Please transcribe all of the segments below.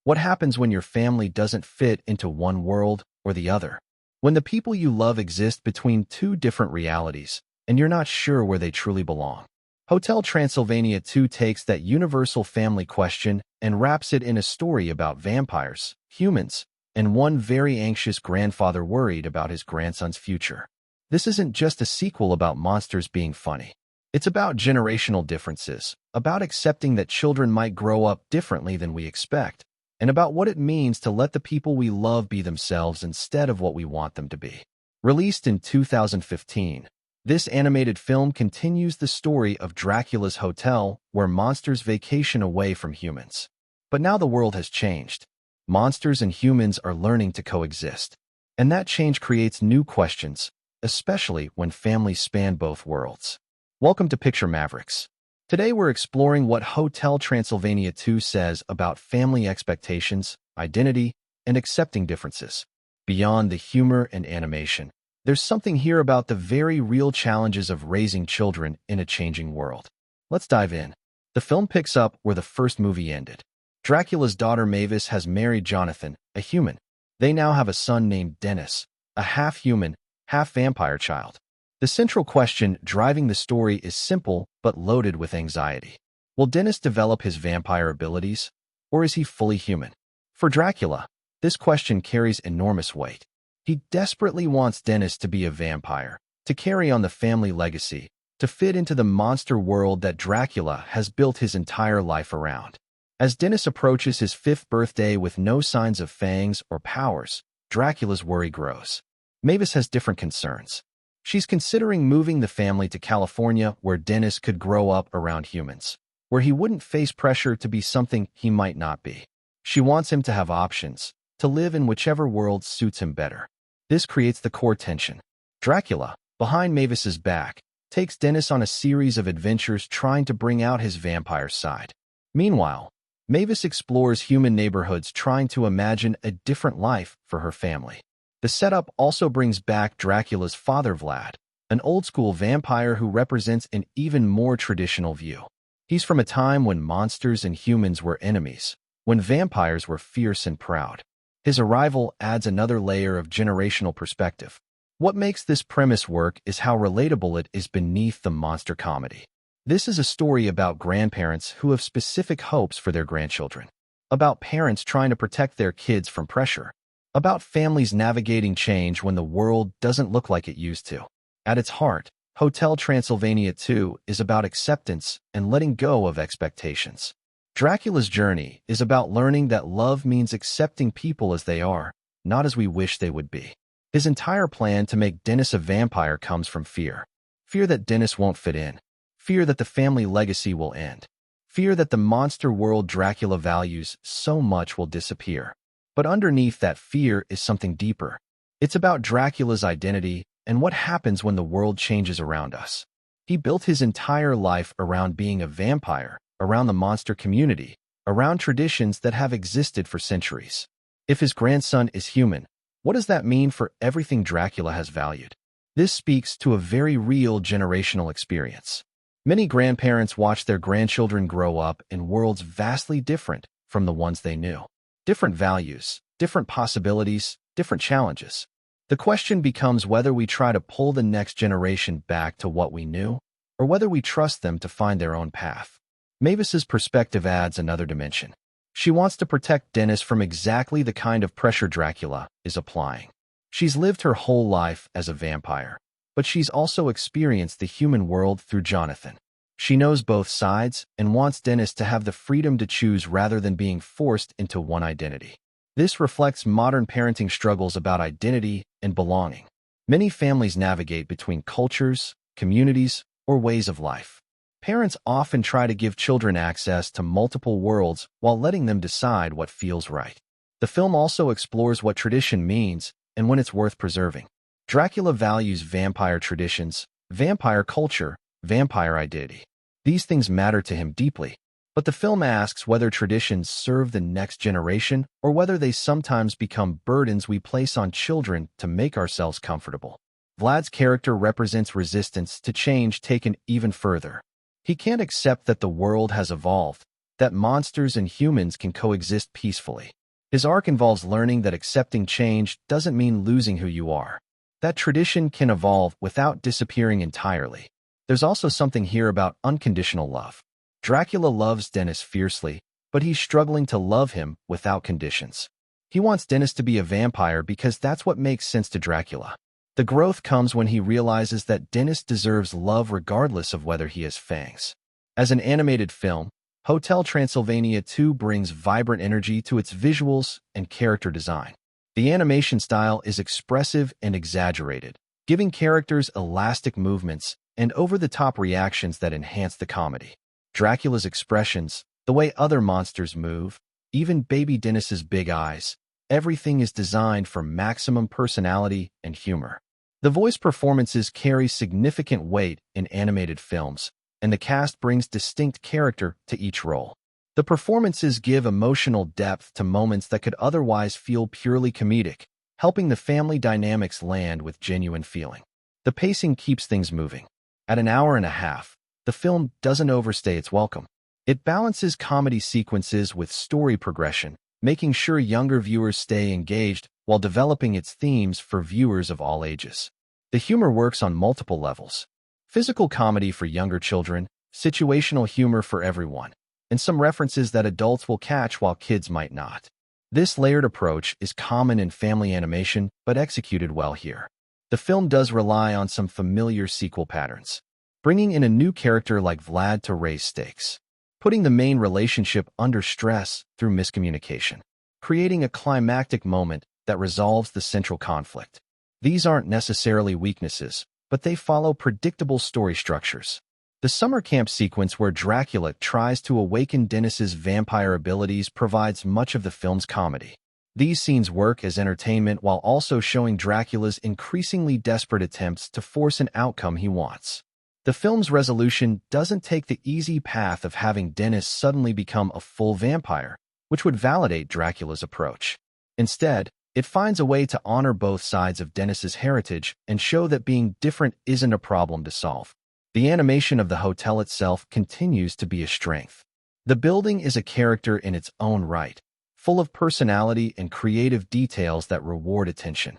What happens when your family doesn't fit into one world or the other? When the people you love exist between two different realities, and you're not sure where they truly belong. Hotel Transylvania 2 takes that universal family question and wraps it in a story about vampires, humans, and one very anxious grandfather worried about his grandson's future. This isn't just a sequel about monsters being funny. It's about generational differences, about accepting that children might grow up differently than we expect, and about what it means to let the people we love be themselves instead of what we want them to be. Released in 2015, this animated film continues the story of Dracula's hotel, where monsters vacation away from humans. But now the world has changed. Monsters and humans are learning to coexist. And that change creates new questions, especially when families span both worlds. Welcome to Picture Mavericks. Today we're exploring what Hotel Transylvania 2 says about family expectations, identity, and accepting differences. Beyond the humor and animation, there's something here about the very real challenges of raising children in a changing world. Let's dive in. The film picks up where the first movie ended. Dracula's daughter Mavis has married Jonathan, a human. They now have a son named Dennis, a half-human, half-vampire child. The central question driving the story is simple but loaded with anxiety. Will Dennis develop his vampire abilities, or is he fully human? For Dracula, this question carries enormous weight. He desperately wants Dennis to be a vampire, to carry on the family legacy, to fit into the monster world that Dracula has built his entire life around. As Dennis approaches his 5th birthday with no signs of fangs or powers, Dracula's worry grows. Mavis has different concerns. She's considering moving the family to California, where Dennis could grow up around humans, where he wouldn't face pressure to be something he might not be. She wants him to have options, to live in whichever world suits him better. This creates the core tension. Dracula, behind Mavis's back, takes Dennis on a series of adventures trying to bring out his vampire side. Meanwhile, Mavis explores human neighborhoods trying to imagine a different life for her family. The setup also brings back Dracula's father Vlad, an old-school vampire who represents an even more traditional view. He's from a time when monsters and humans were enemies, when vampires were fierce and proud. His arrival adds another layer of generational perspective. What makes this premise work is how relatable it is beneath the monster comedy. This is a story about grandparents who have specific hopes for their grandchildren, about parents trying to protect their kids from pressure, about families navigating change when the world doesn't look like it used to. At its heart, Hotel Transylvania 2 is about acceptance and letting go of expectations. Dracula's journey is about learning that love means accepting people as they are, not as we wish they would be. His entire plan to make Dennis a vampire comes from fear. Fear that Dennis won't fit in. Fear that the family legacy will end. Fear that the monster world Dracula values so much will disappear. But underneath that fear is something deeper. It's about Dracula's identity and what happens when the world changes around us. He built his entire life around being a vampire, around the monster community, around traditions that have existed for centuries. If his grandson is human, what does that mean for everything Dracula has valued? This speaks to a very real generational experience. Many grandparents watch their grandchildren grow up in worlds vastly different from the ones they knew. Different values, different possibilities, different challenges. The question becomes whether we try to pull the next generation back to what we knew, or whether we trust them to find their own path. Mavis's perspective adds another dimension. She wants to protect Dennis from exactly the kind of pressure Dracula is applying. She's lived her whole life as a vampire, but she's also experienced the human world through Jonathan. She knows both sides and wants Dennis to have the freedom to choose rather than being forced into one identity. This reflects modern parenting struggles about identity and belonging. Many families navigate between cultures, communities, or ways of life. Parents often try to give children access to multiple worlds while letting them decide what feels right. The film also explores what tradition means and when it's worth preserving. Dracula values vampire traditions, vampire culture, vampire identity. These things matter to him deeply, but the film asks whether traditions serve the next generation or whether they sometimes become burdens we place on children to make ourselves comfortable. Vlad's character represents resistance to change taken even further. He can't accept that the world has evolved, that monsters and humans can coexist peacefully. His arc involves learning that accepting change doesn't mean losing who you are. That tradition can evolve without disappearing entirely. There's also something here about unconditional love. Dracula loves Dennis fiercely, but he's struggling to love him without conditions. He wants Dennis to be a vampire because that's what makes sense to Dracula. The growth comes when he realizes that Dennis deserves love regardless of whether he has fangs. As an animated film, Hotel Transylvania 2 brings vibrant energy to its visuals and character design. The animation style is expressive and exaggerated, giving characters elastic movements and over-the-top reactions that enhance the comedy. Dracula's expressions, the way other monsters move, even baby Dennis's big eyes, everything is designed for maximum personality and humor. The voice performances carry significant weight in animated films, and the cast brings distinct character to each role. The performances give emotional depth to moments that could otherwise feel purely comedic, helping the family dynamics land with genuine feeling. The pacing keeps things moving. At an hour and a half, the film doesn't overstay its welcome. It balances comedy sequences with story progression, making sure younger viewers stay engaged while developing its themes for viewers of all ages. The humor works on multiple levels. Physical comedy for younger children, situational humor for everyone, and some references that adults will catch while kids might not. This layered approach is common in family animation, but executed well here. The film does rely on some familiar sequel patterns, bringing in a new character like Vlad to raise stakes, putting the main relationship under stress through miscommunication, creating a climactic moment that resolves the central conflict. These aren't necessarily weaknesses, but they follow predictable story structures. The summer camp sequence where Dracula tries to awaken Dennis's vampire abilities provides much of the film's comedy. These scenes work as entertainment while also showing Dracula's increasingly desperate attempts to force an outcome he wants. The film's resolution doesn't take the easy path of having Dennis suddenly become a full vampire, which would validate Dracula's approach. Instead, it finds a way to honor both sides of Dennis's heritage and show that being different isn't a problem to solve. The animation of the hotel itself continues to be a strength. The building is a character in its own right, full of personality and creative details that reward attention.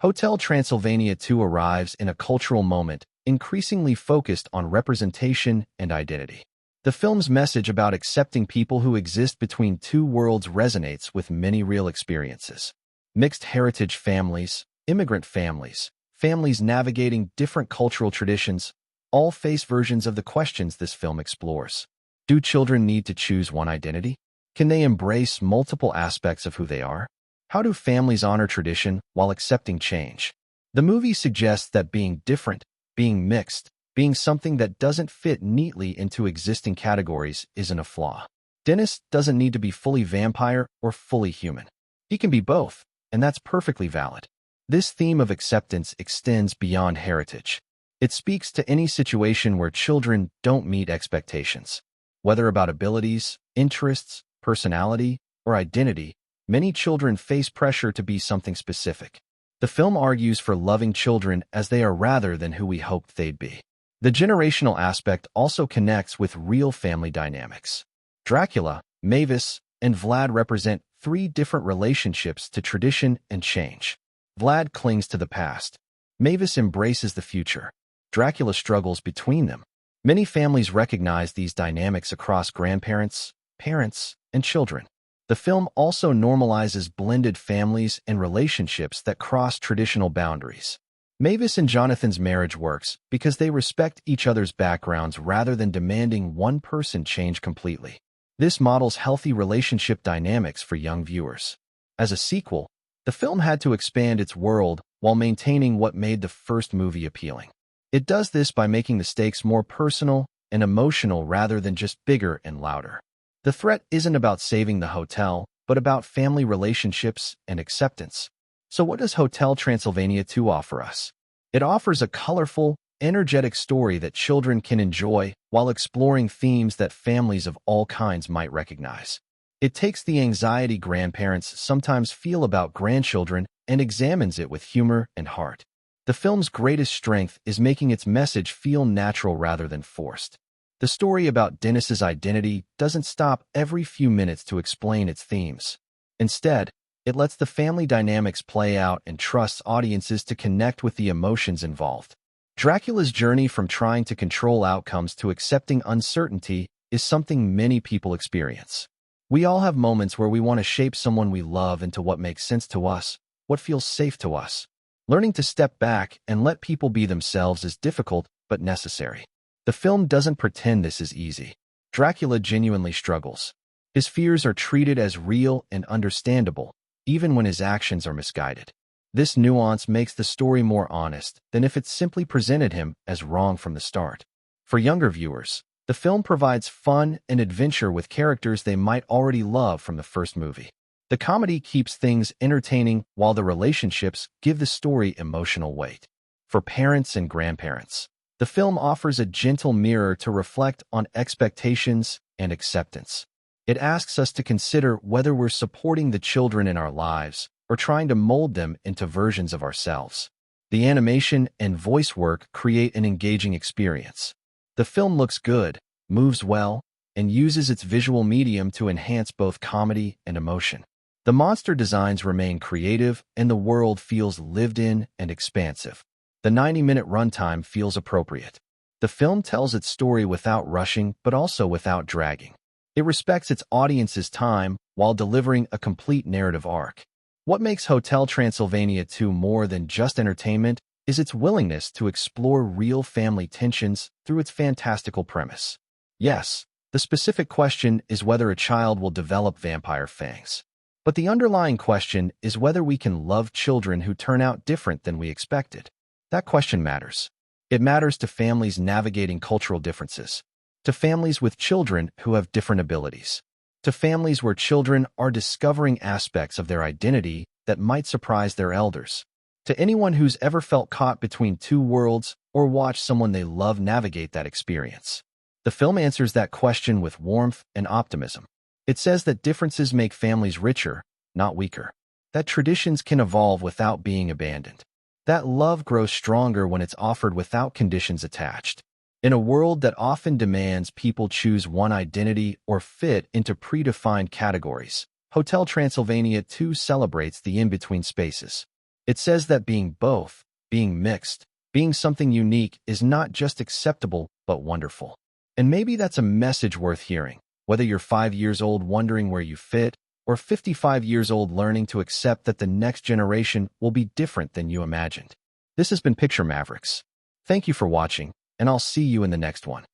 Hotel Transylvania 2 arrives in a cultural moment, increasingly focused on representation and identity. The film's message about accepting people who exist between two worlds resonates with many real experiences. Mixed heritage families, immigrant families, families navigating different cultural traditions, all face versions of the questions this film explores. Do children need to choose one identity? Can they embrace multiple aspects of who they are? How do families honor tradition while accepting change? The movie suggests that being different, being mixed, being something that doesn't fit neatly into existing categories isn't a flaw. Dennis doesn't need to be fully vampire or fully human. He can be both, and that's perfectly valid. This theme of acceptance extends beyond heritage. It speaks to any situation where children don't meet expectations. Whether about abilities, interests, personality, or identity, many children face pressure to be something specific. The film argues for loving children as they are rather than who we hoped they'd be. The generational aspect also connects with real family dynamics. Dracula, Mavis, and Vlad represent three different relationships to tradition and change. Vlad clings to the past. Mavis embraces the future. Dracula struggles between them. Many families recognize these dynamics across grandparents, parents, and children. The film also normalizes blended families and relationships that cross traditional boundaries. Mavis and Jonathan's marriage works because they respect each other's backgrounds rather than demanding one person change completely. This models healthy relationship dynamics for young viewers. As a sequel, the film had to expand its world while maintaining what made the first movie appealing. It does this by making the stakes more personal and emotional rather than just bigger and louder. The threat isn't about saving the hotel, but about family relationships and acceptance. So what does Hotel Transylvania 2 offer us? It offers a colorful, energetic story that children can enjoy while exploring themes that families of all kinds might recognize. It takes the anxiety grandparents sometimes feel about grandchildren and examines it with humor and heart. The film's greatest strength is making its message feel natural rather than forced. The story about Dennis's identity doesn't stop every few minutes to explain its themes. Instead, it lets the family dynamics play out and trusts audiences to connect with the emotions involved. Dracula's journey from trying to control outcomes to accepting uncertainty is something many people experience. We all have moments where we want to shape someone we love into what makes sense to us, what feels safe to us. Learning to step back and let people be themselves is difficult but necessary. The film doesn't pretend this is easy. Dracula genuinely struggles. His fears are treated as real and understandable, even when his actions are misguided. This nuance makes the story more honest than if it simply presented him as wrong from the start. For younger viewers, the film provides fun and adventure with characters they might already love from the first movie. The comedy keeps things entertaining while the relationships give the story emotional weight. For parents and grandparents, the film offers a gentle mirror to reflect on expectations and acceptance. It asks us to consider whether we're supporting the children in our lives or trying to mold them into versions of ourselves. The animation and voice work create an engaging experience. The film looks good, moves well, and uses its visual medium to enhance both comedy and emotion. The monster designs remain creative, and the world feels lived in and expansive. The 90-minute runtime feels appropriate. The film tells its story without rushing, but also without dragging. It respects its audience's time while delivering a complete narrative arc. What makes Hotel Transylvania 2 more than just entertainment is its willingness to explore real family tensions through its fantastical premise. Yes, the specific question is whether a child will develop vampire fangs. But the underlying question is whether we can love children who turn out different than we expected. That question matters. It matters to families navigating cultural differences, to families with children who have different abilities, to families where children are discovering aspects of their identity that might surprise their elders, to anyone who's ever felt caught between two worlds or watched someone they love navigate that experience. The film answers that question with warmth and optimism. It says that differences make families richer, not weaker, that traditions can evolve without being abandoned, that love grows stronger when it's offered without conditions attached. In a world that often demands people choose one identity or fit into predefined categories, Hotel Transylvania 2 celebrates the in-between spaces. It says that being both, being mixed, being something unique is not just acceptable but wonderful. And maybe that's a message worth hearing, whether you're 5 years old wondering where you fit, or 55 years old learning to accept that the next generation will be different than you imagined. This has been Picture Mavericks. Thank you for watching, and I'll see you in the next one.